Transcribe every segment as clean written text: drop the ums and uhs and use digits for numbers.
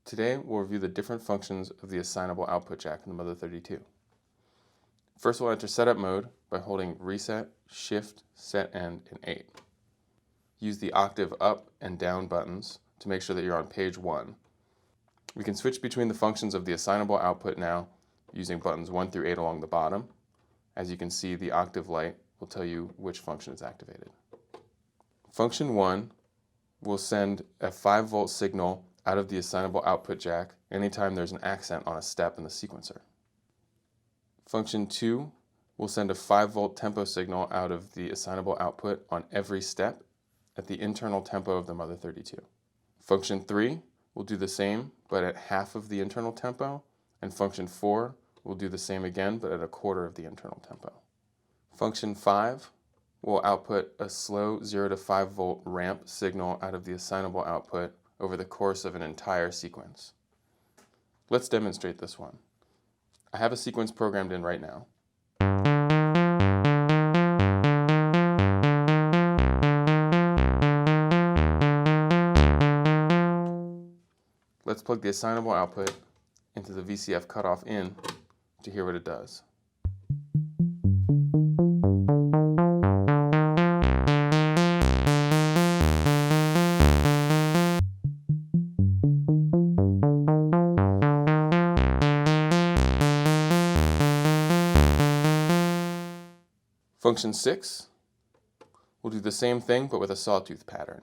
Today, we'll review the different functions of the assignable output jack in the Mother-32. First, we'll enter setup mode by holding Reset, Shift, Set End, and 8. Use the octave up and down buttons to make sure that you're on page 1. We can switch between the functions of the assignable output now using buttons 1 through 8 along the bottom. As you can see, the octave light will tell you which function is activated. Function 1 will send a 5-volt signal out of the assignable output jack anytime there's an accent on a step in the sequencer. Function 2 will send a 5-volt tempo signal out of the assignable output on every step at the internal tempo of the Mother-32. Function 3 will do the same, but at half of the internal tempo, and function 4 will do the same again, but at a quarter of the internal tempo. Function 5 will output a slow 0 to 5 volt ramp signal out of the assignable output over the course of an entire sequence. Let's demonstrate this one. I have a sequence programmed in right now. Let's plug the assignable output into the VCF cutoff in to hear what it does. Function 6 will do the same thing but with a sawtooth pattern.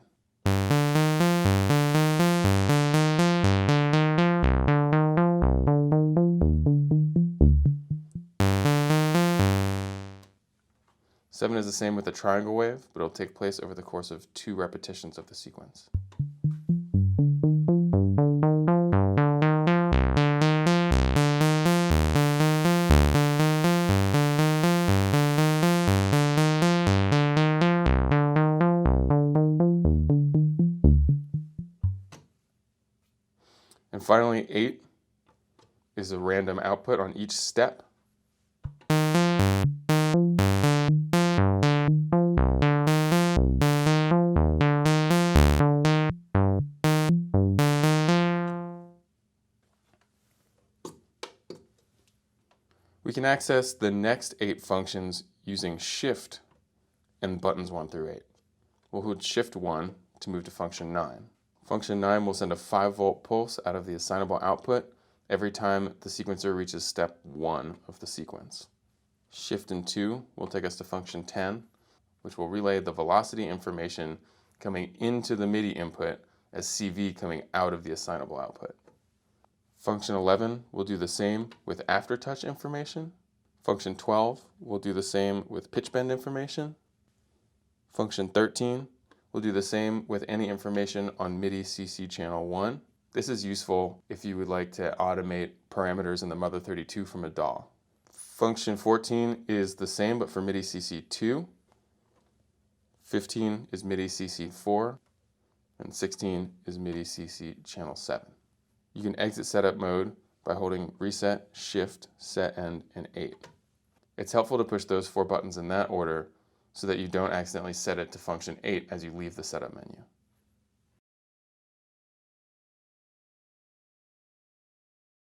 7 is the same with the triangle wave, but it'll take place over the course of 2 repetitions of the sequence. And finally, 8 is a random output on each step. We can access the next 8 functions using Shift and buttons 1 through 8. We'll hold Shift 1 to move to function 9. Function 9 will send a 5-volt pulse out of the assignable output every time the sequencer reaches step 1 of the sequence. Shift and 2 will take us to function 10, which will relay the velocity information coming into the MIDI input as CV coming out of the assignable output. Function 11 will do the same with aftertouch information. Function 12 will do the same with pitch bend information. Function 13 will do the same with any information on MIDI-CC channel 1. This is useful if you would like to automate parameters in the Mother-32 from a DAW. Function 14 is the same but for MIDI-CC 2. 15 is MIDI-CC 4. And 16 is MIDI-CC channel 7. You can exit setup mode by holding Reset, Shift, Set End, and 8. It's helpful to push those 4 buttons in that order so that you don't accidentally set it to function 8 as you leave the setup menu.